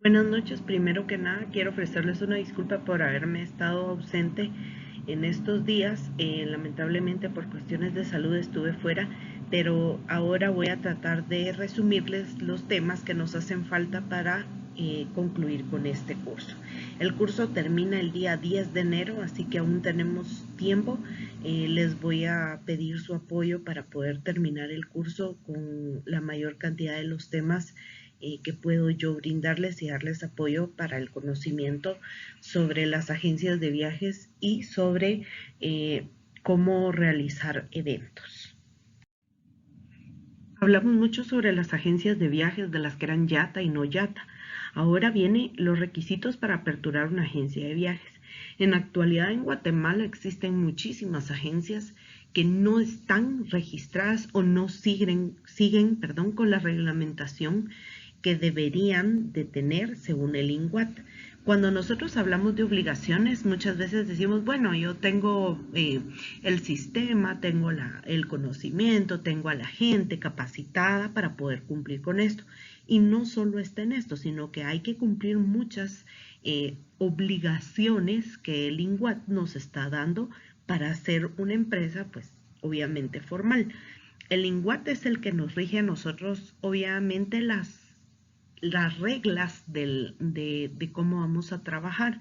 Buenas noches. Primero que nada, quiero ofrecerles una disculpa por haberme estado ausente en estos días. Lamentablemente por cuestiones de salud estuve fuera, pero ahora voy a tratar de resumirles los temas que nos hacen falta para concluir con este curso. El curso termina el día 10 de enero, así que aún tenemos tiempo. Les voy a pedir su apoyo para poder terminar el curso con la mayor cantidad de los temas que puedo yo brindarles y darles apoyo para el conocimiento sobre las agencias de viajes y sobre cómo realizar eventos. Hablamos mucho sobre las agencias de viajes, de las que eran YATA y no YATA. Ahora vienen los requisitos para aperturar una agencia de viajes. En la actualidad en Guatemala existen muchísimas agencias que no están registradas o no siguen con la reglamentación que deberían de tener según el INGUAT. Cuando nosotros hablamos de obligaciones, muchas veces decimos, bueno, yo tengo el sistema, tengo el conocimiento, tengo a la gente capacitada para poder cumplir con esto. Y no solo está en esto, sino que hay que cumplir muchas obligaciones que el INGUAT nos está dando para ser una empresa, pues obviamente formal. El INGUAT es el que nos rige a nosotros, obviamente, las reglas de cómo vamos a trabajar.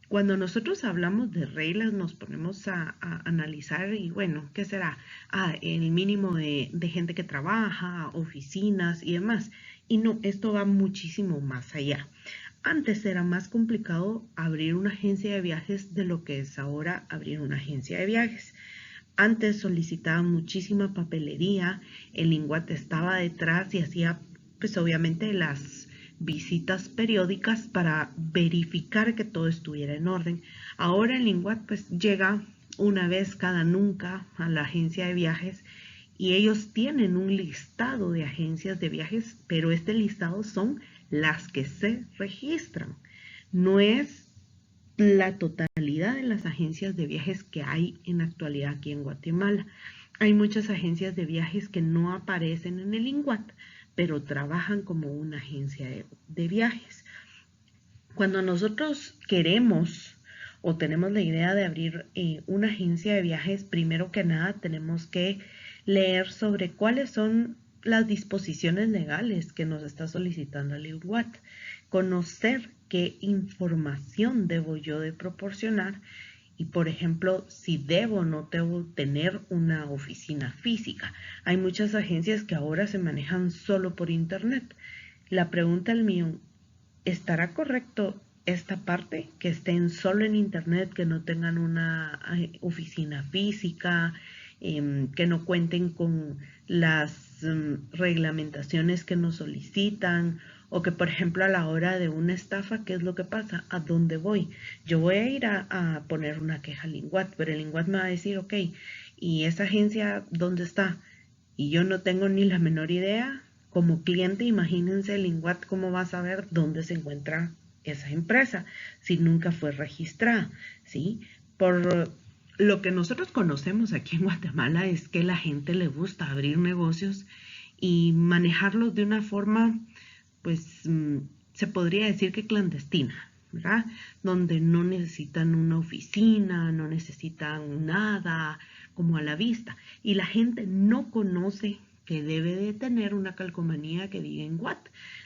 Cuando nosotros hablamos de reglas nos ponemos a analizar y bueno, ¿qué será? El mínimo de gente que trabaja, oficinas y demás. Y no, esto va muchísimo más allá. Antes era más complicado abrir una agencia de viajes de lo que es ahora abrir una agencia de viajes. Antes solicitaban muchísima papelería, el INGUAT estaba detrás y hacía pues obviamente las visitas periódicas para verificar que todo estuviera en orden. Ahora el INGUAT pues llega una vez cada nunca a la agencia de viajes y ellos tienen un listado de agencias de viajes, pero este listado son las que se registran. No es la totalidad de las agencias de viajes que hay en la actualidad aquí en Guatemala. Hay muchas agencias de viajes que no aparecen en el INGUAT, pero trabajan como una agencia de viajes. Cuando nosotros queremos o tenemos la idea de abrir una agencia de viajes, primero que nada tenemos que leer sobre cuáles son las disposiciones legales que nos está solicitando el INGUAT, conocer qué información debo yo de proporcionar y, por ejemplo, si debo o no debo tener una oficina física. Hay muchas agencias que ahora se manejan solo por internet. La pregunta del mío, ¿estará correcto esta parte? Que estén solo en internet, que no tengan una oficina física, que no cuenten con las reglamentaciones que nos solicitan, o que por ejemplo a la hora de una estafa, ¿qué es lo que pasa? ¿A dónde voy? Yo voy a ir a poner una queja al INGUAT, pero el INGUAT me va a decir, ok, ¿y esa agencia dónde está? Y yo no tengo ni la menor idea. Como cliente, imagínense el INGUAT cómo va a saber dónde se encuentra esa empresa si nunca fue registrada, ¿sí? Por lo que nosotros conocemos aquí en Guatemala es que la gente le gusta abrir negocios y manejarlos de una forma, pues, se podría decir que clandestina, ¿verdad? Donde no necesitan una oficina, no necesitan nada como a la vista. Y la gente no conoce que debe de tener una calcomanía que diga INGUAT.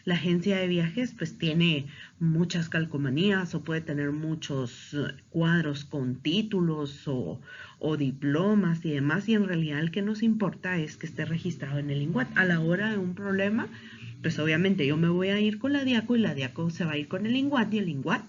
La agencia de viajes pues tiene muchas calcomanías o puede tener muchos cuadros con títulos o diplomas y demás, y en realidad el que nos importa es que esté registrado en el INGUAT. A la hora de un problema, pues obviamente yo me voy a ir con la DIACO y la DIACO se va a ir con el INGUAT y el INGUAT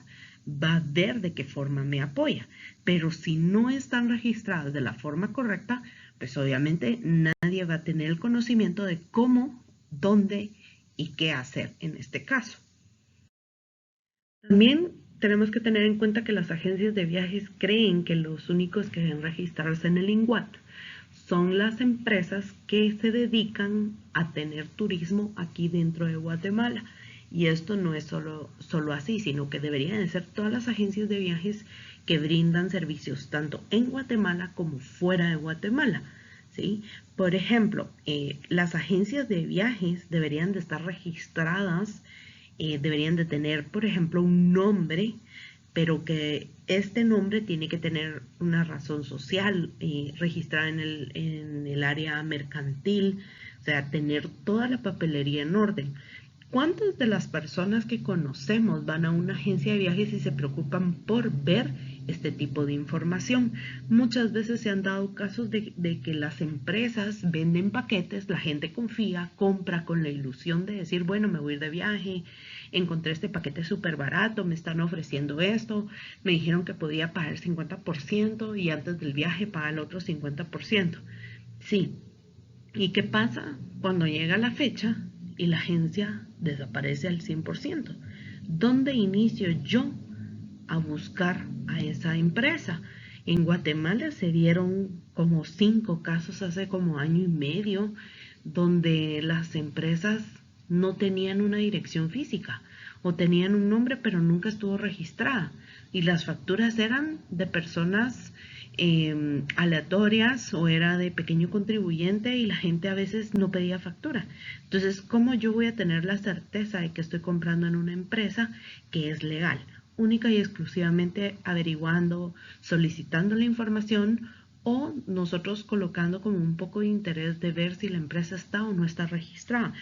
va a ver de qué forma me apoya. Pero si no están registradas de la forma correcta, pues obviamente nadie va a tener el conocimiento de cómo, dónde y qué hacer en este caso. También tenemos que tener en cuenta que las agencias de viajes creen que los únicos que deben registrarse en el INGUAT son las empresas que se dedican a tener turismo aquí dentro de Guatemala. Y esto no es solo así, sino que deberían de ser todas las agencias de viajes que brindan servicios tanto en Guatemala como fuera de Guatemala. ¿Sí? Por ejemplo, las agencias de viajes deberían de estar registradas deberían de tener, por ejemplo, un nombre, pero que este nombre tiene que tener una razón social registrada en el área mercantil, o sea, tener toda la papelería en orden. ¿Cuántas de las personas que conocemos van a una agencia de viajes y se preocupan por ver este tipo de información? Muchas veces se han dado casos de que las empresas venden paquetes, la gente confía, compra con la ilusión de decir, bueno, me voy a ir de viaje, encontré este paquete súper barato, me están ofreciendo esto, me dijeron que podía pagar el 50% y antes del viaje pagar el otro 50%. Sí, ¿y qué pasa cuando llega la fecha y la agencia desaparece al 100%? ¿Dónde inicio yo a buscar a esa empresa? En Guatemala se dieron como 5 casos hace como año y medio donde las empresas no tenían una dirección física o tenían un nombre pero nunca estuvo registrada y las facturas eran de personas aleatorias o era de pequeño contribuyente y la gente a veces no pedía factura. Entonces, ¿cómo yo voy a tener la certeza de que estoy comprando en una empresa que es legal? Única y exclusivamente averiguando, solicitando la información o nosotros colocando como un poco de interés de ver si la empresa está o no está registrada.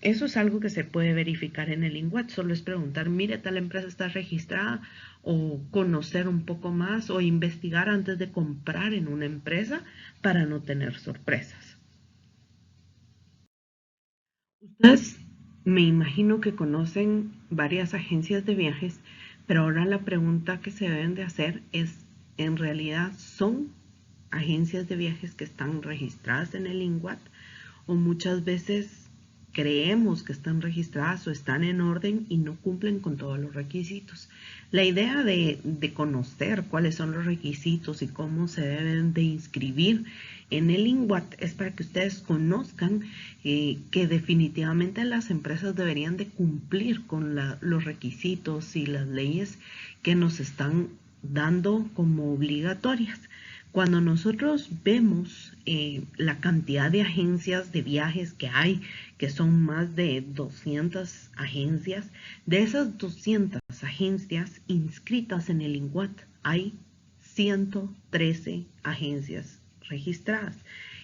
Eso es algo que se puede verificar en el INGUAT, solo es preguntar, mire, tal empresa está registrada, o conocer un poco más o investigar antes de comprar en una empresa para no tener sorpresas. Ustedes me imagino que conocen varias agencias de viajes, pero ahora la pregunta que se deben de hacer es, ¿en realidad son agencias de viajes que están registradas en el INGUAT? O muchas veces creemos que están registradas o están en orden y no cumplen con todos los requisitos. La idea de conocer cuáles son los requisitos y cómo se deben de inscribir en el INGUAT es para que ustedes conozcan que definitivamente las empresas deberían de cumplir con los requisitos y las leyes que nos están dando como obligatorias. Cuando nosotros vemos la cantidad de agencias de viajes que hay, que son más de 200 agencias, de esas 200 agencias inscritas en el INGUAT, hay 113 agencias registradas.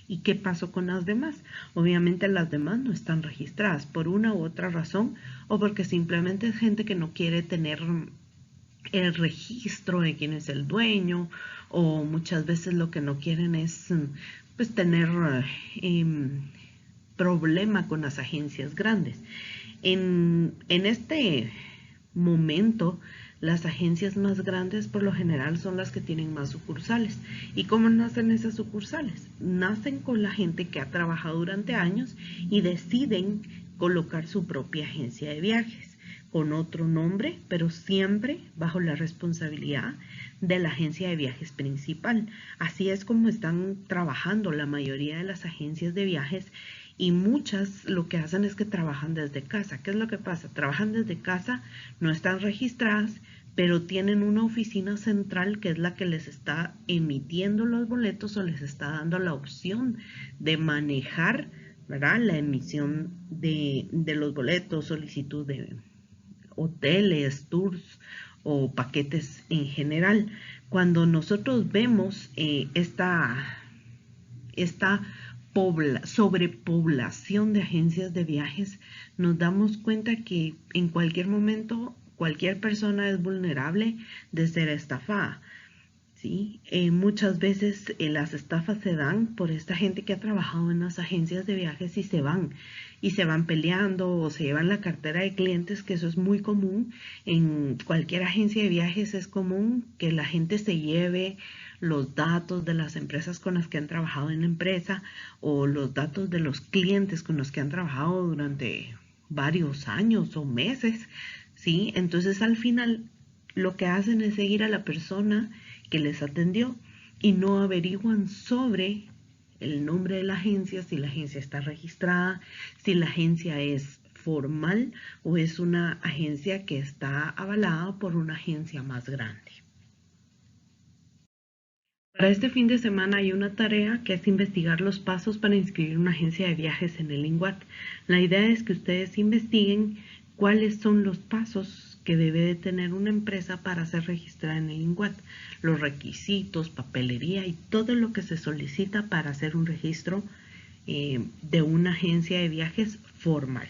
¿Y qué pasó con las demás? Obviamente las demás no están registradas por una u otra razón o porque simplemente es gente que no quiere tener el registro de quién es el dueño o muchas veces lo que no quieren es pues tener problema con las agencias grandes. En este momento las agencias más grandes por lo general son las que tienen más sucursales. ¿Y cómo nacen esas sucursales? Nacen con la gente que ha trabajado durante años y deciden colocar su propia agencia de viajes con otro nombre, pero siempre bajo la responsabilidad de la agencia de viajes principal. Así es como están trabajando la mayoría de las agencias de viajes y muchas lo que hacen es que trabajan desde casa. ¿Qué es lo que pasa? Trabajan desde casa, no están registradas, pero tienen una oficina central que es la que les está emitiendo los boletos o les está dando la opción de manejar, ¿verdad?, la emisión de los boletos, solicitud de hoteles, tours o paquetes en general. Cuando nosotros vemos esta sobrepoblación de agencias de viajes, nos damos cuenta que en cualquier momento cualquier persona es vulnerable de ser estafada. ¿Sí? Muchas veces las estafas se dan por esta gente que ha trabajado en las agencias de viajes y se van peleando o se llevan la cartera de clientes, que eso es muy común. En cualquier agencia de viajes es común que la gente se lleve los datos de las empresas con las que han trabajado en la empresa o los datos de los clientes con los que han trabajado durante varios años o meses, ¿sí? Entonces al final lo que hacen es seguir a la persona que les atendió y no averiguan sobre el nombre de la agencia, si la agencia está registrada, si la agencia es formal o es una agencia que está avalada por una agencia más grande. Para este fin de semana hay una tarea que es investigar los pasos para inscribir una agencia de viajes en el INGUAT. La idea es que ustedes investiguen ¿Cuáles son los pasos que debe de tener una empresa para ser registrada en el INGUAT? Los requisitos, papelería y todo lo que se solicita para hacer un registro de una agencia de viajes formal.